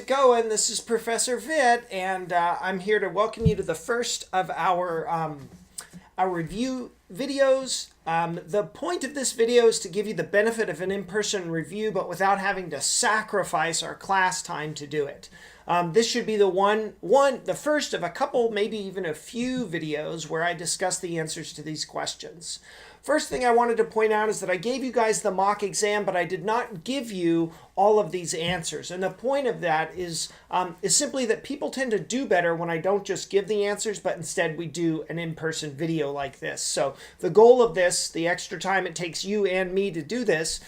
Going? This is Professor Vitt, and I'm here to welcome you to the first of our review videos. The point of this video is to give you the benefit of an in-person review, but without having to sacrifice our class time to do it. This should be the first of a couple, maybe even a few videos where I discuss the answers to these questions. First thing I wanted to point out is that I gave you guys the mock exam, but I did not give you all of these answers. And the point of that is simply that people tend to do better when I don't just give the answers, but instead we do an in-person video like this. So the goal of this, the extra time it takes you and me to do this,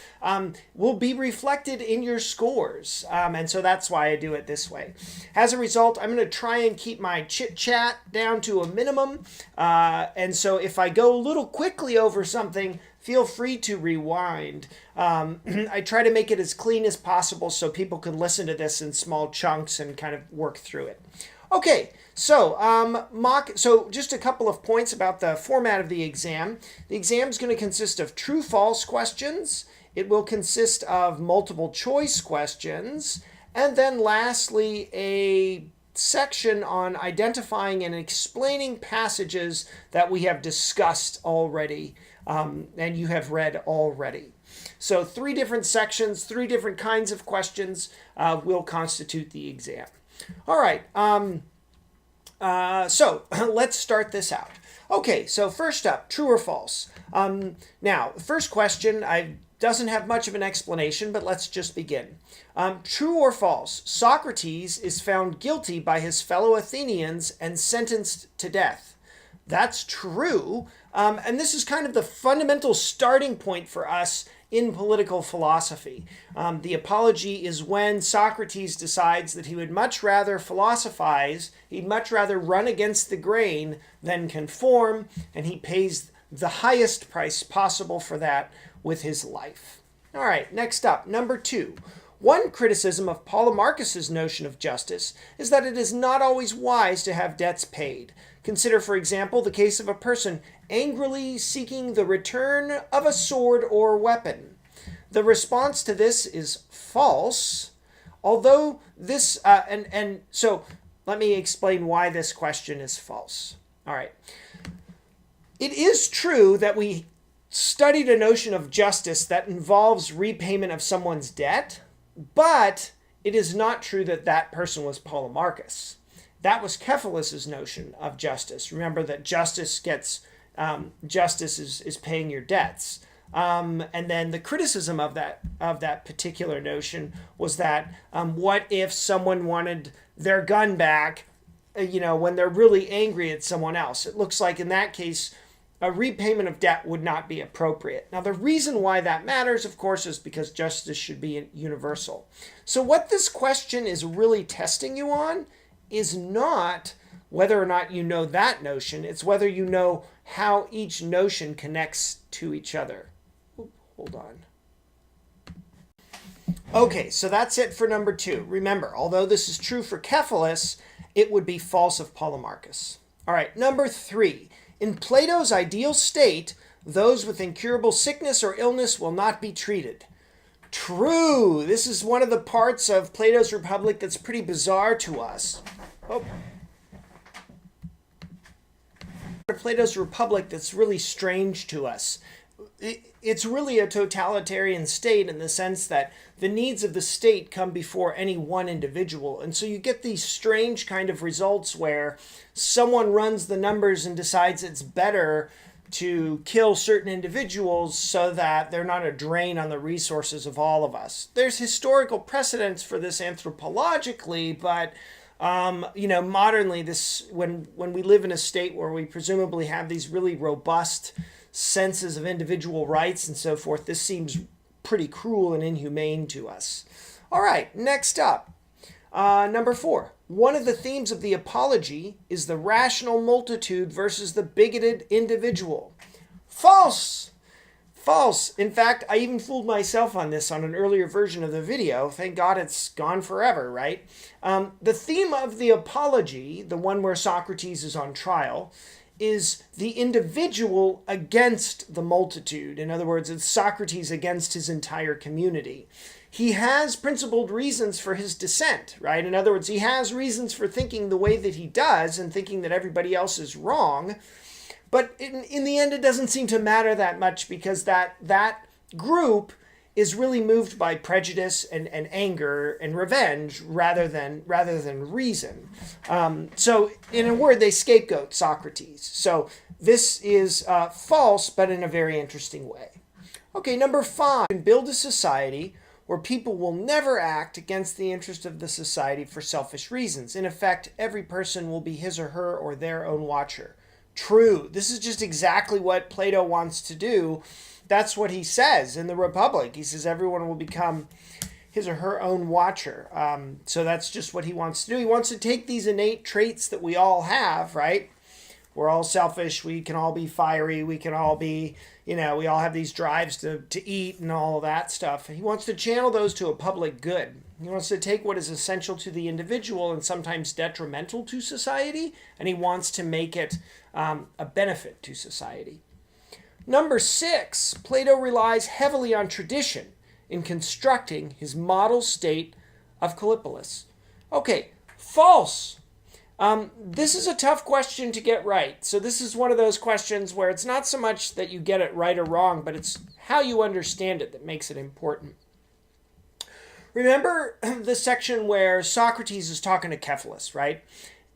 will be reflected in your scores. And so that's why I do it this way. As a result, I'm going to try and keep my chit-chat down to a minimum. And so if I go a little quickly over something, feel free to rewind. I try to make it as clean as possible so people can listen to this in small chunks and kind of work through it. Okay, so so just a couple of points about the format of the exam. The exam is going to consist of true-false questions. It will consist of multiple choice questions. And then lastly, a section on identifying and explaining passages that we have discussed already and you have read already. So 3 different sections, 3 different kinds of questions will constitute the exam. All right, so let's start this out. Okay, so first up, true or false? Now, the first question doesn't have much of an explanation, but let's just begin. True or false? Socrates is found guilty by his fellow Athenians and sentenced to death. That's true, and this is kind of the fundamental starting point for us in political philosophy. The apology is when Socrates decides that he would much rather philosophize, he'd much rather run against the grain than conform, and he pays the highest price possible for that with his life. All right, next up, number 2. One criticism of Polemarchus's notion of justice is that it is not always wise to have debts paid. Consider, for example, the case of a person angrily seeking the return of a sword or weapon. The response to this is false, although this, so let me explain why this question is false. All right. It is true that we studied a notion of justice that involves repayment of someone's debt, but it is not true that that person was Polemarchus. That was Cephalus's notion of justice. Remember that justice is paying your debts. And then the criticism of that particular notion was that what if someone wanted their gun back, when they're really angry at someone else? It looks like in that case, a repayment of debt would not be appropriate. Now, the reason why that matters, of course, is because justice should be universal. So what this question is really testing you on is not whether or not you know that notion. It's whether you know how each notion connects to each other. Hold on. Okay, so that's it for number 2. Remember, although this is true for Cephalus, it would be false of Polemarchus. All right, number 3. In Plato's ideal state, those with incurable sickness or illness will not be treated. True. This is one of the parts of Plato's Republic that's pretty bizarre to us. Plato's Republic that's really strange to us. It's really a totalitarian state in the sense that the needs of the state come before any one individual. And so you get these strange kind of results where someone runs the numbers and decides it's better to kill certain individuals so that they're not a drain on the resources of all of us. There's historical precedents for this anthropologically, but modernly, when we live in a state where we presumably have these really robust senses of individual rights and so forth, this seems pretty cruel and inhumane to us. All right, next up, number 4. One of the themes of the apology is the rational multitude versus the bigoted individual. False! False. In fact, I even fooled myself on this on an earlier version of the video. Thank God it's gone forever, right? The theme of the apology, the one where Socrates is on trial, is the individual against the multitude. In other words, it's Socrates against his entire community. he has principled reasons for his dissent, right? In other words, he has reasons for thinking the way that he does and thinking that everybody else is wrong. But in the end, it doesn't seem to matter that much because that group is really moved by prejudice and anger and revenge rather than reason. So in a word, they scapegoat Socrates. So this is false, but in a very interesting way. Okay, number 5, you can build a society where people will never act against the interest of the society for selfish reasons. In effect, every person will be his or her or their own watcher. True. This is just exactly what Plato wants to do. That's what he says in the Republic. He says everyone will become his or her own watcher. So that's just what he wants to do. He wants to take these innate traits that we all have, right? We're all selfish. We can all be fiery. We can all be, we all have these drives to eat and all that stuff. He wants to channel those to a public good. He wants to take what is essential to the individual and sometimes detrimental to society, and he wants to make it a benefit to society. Number 6, Plato relies heavily on tradition in constructing his model state of Callipolis. Okay, false. This is a tough question to get right. So this is one of those questions where it's not so much that you get it right or wrong, but it's how you understand it that makes it important. Remember the section where Socrates is talking to Cephalus, right?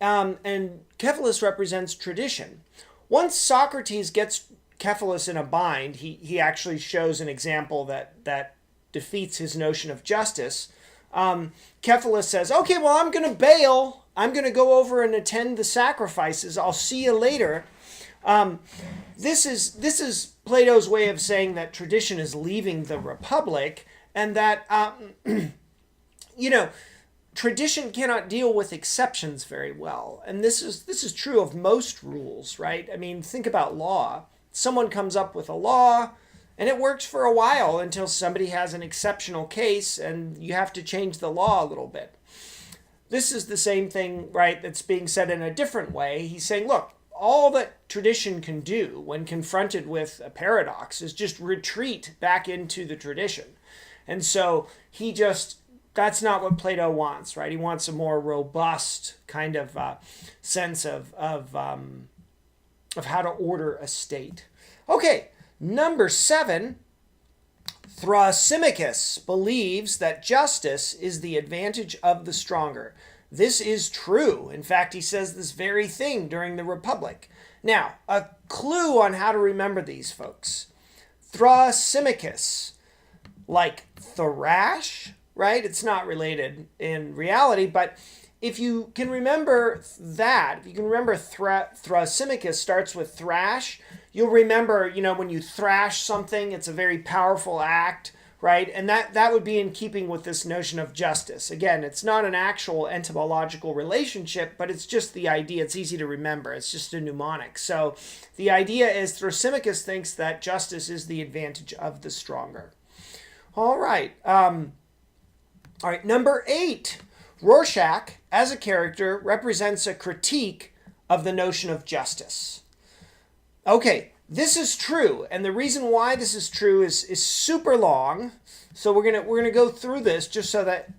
And Cephalus represents tradition. Once Socrates gets Cephalus in a bind, he actually shows an example that defeats his notion of justice. Cephalus says, okay, well, I'm going to bail. I'm going to go over and attend the sacrifices. I'll see you later. This is Plato's way of saying that tradition is leaving the Republic, and that, tradition cannot deal with exceptions very well. And this is true of most rules, right? I mean, think about law. Someone comes up with a law, and it works for a while until somebody has an exceptional case, and you have to change the law a little bit. This is the same thing, right, that's being said in a different way. He's saying, look, all that tradition can do when confronted with a paradox is just retreat back into the tradition. And so that's not what Plato wants, right? He wants a more robust kind of sense of how to order a state. Okay, number 7, Thrasymachus believes that justice is the advantage of the stronger. This is true. In fact, he says this very thing during the Republic. Now, a clue on how to remember these folks. Thrasymachus, like thrash, right? It's not related in reality, but if you can remember that, if you can remember Thrasymachus starts with thrash, you'll remember, when you thrash something, it's a very powerful act, right? And that would be in keeping with this notion of justice. Again, it's not an actual etymological relationship, but it's just the idea. It's easy to remember. It's just a mnemonic. So the idea is Thrasymachus thinks that justice is the advantage of the stronger. All right. Number 8. Rorschach, as a character, represents a critique of the notion of justice. Okay, this is true, and the reason why this is true is super long. So we're gonna go through this just so that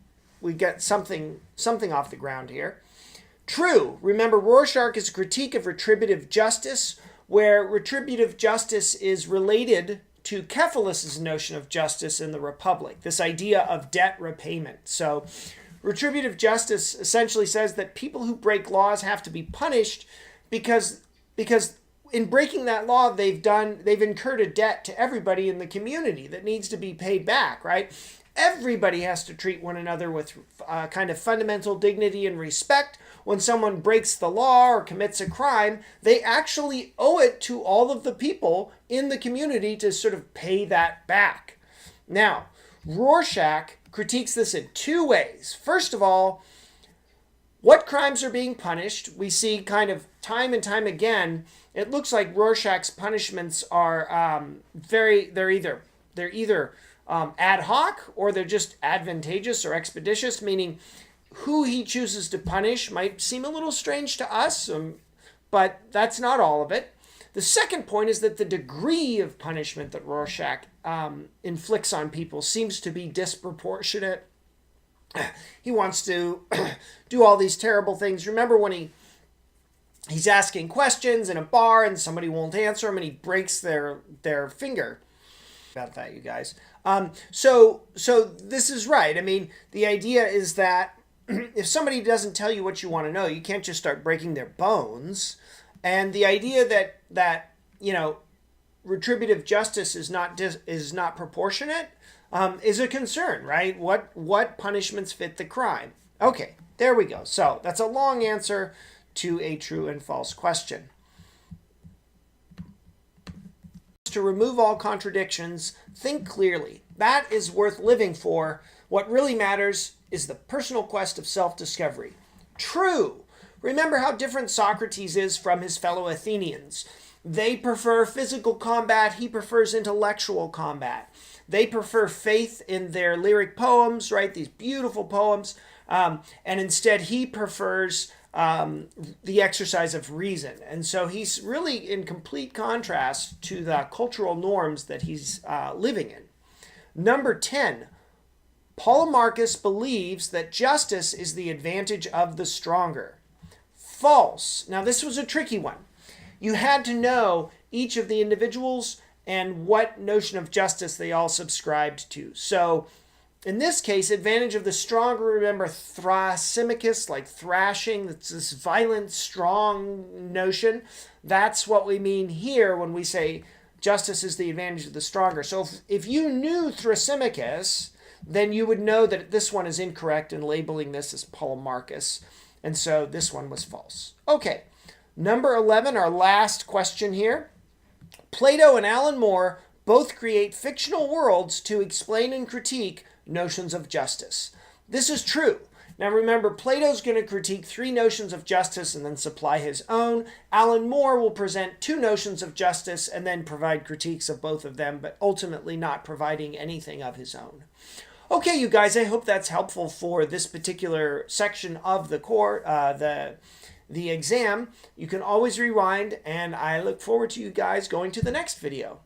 we get something off the ground here. True. Remember, Rorschach is a critique of retributive justice, where retributive justice is related to Cephalus' notion of justice in the Republic, this idea of debt repayment. So retributive justice essentially says that people who break laws have to be punished because in breaking that law, they've incurred a debt to everybody in the community that needs to be paid back, right? Everybody has to treat one another with kind of fundamental dignity and respect. When someone breaks the law or commits a crime, they actually owe it to all of the people in the community to sort of pay that back. Now, Rorschach critiques this in 2 ways. First of all, what crimes are being punished? We see kind of time and time again, it looks like Rorschach's punishments are they're either ad hoc or they're just advantageous or expeditious, meaning who he chooses to punish might seem a little strange to us, but that's not all of it. The second point is that the degree of punishment that Rorschach inflicts on people seems to be disproportionate. He wants to do all these terrible things. Remember when he's asking questions in a bar and somebody won't answer him and he breaks their finger. About that, you guys. So this is right. I mean, the idea is that if somebody doesn't tell you what you want to know, you can't just start breaking their bones. And the idea that retributive justice is not proportionate is a concern, right? What punishments fit the crime? Okay, there we go. So that's a long answer to a true and false question. To remove all contradictions, think clearly. That is worth living for. What really matters is the personal quest of self-discovery. True. Remember how different Socrates is from his fellow Athenians. They prefer physical combat. He prefers intellectual combat. They prefer faith in their lyric poems, right? These beautiful poems. And instead, he prefers the exercise of reason. And so he's really in complete contrast to the cultural norms that he's living in. Number 10, Polemarchus believes that justice is the advantage of the stronger. False. Now, this was a tricky one. You had to know each of the individuals and what notion of justice they all subscribed to. So, in this case, advantage of the stronger, remember Thrasymachus, like thrashing, that's this violent, strong notion. That's what we mean here when we say justice is the advantage of the stronger. So if you knew Thrasymachus, then you would know that this one is incorrect in labeling this as Polemarchus. And so this one was false. Okay, number 11, our last question here. Plato and Alan Moore both create fictional worlds to explain and critique notions of justice. This is true. Now remember, Plato's going to critique 3 notions of justice and then supply his own. Alan Moore will present 2 notions of justice and then provide critiques of both of them, but ultimately not providing anything of his own. Okay, you guys, I hope that's helpful for this particular section of the the exam. You can always rewind, and I look forward to you guys going to the next video.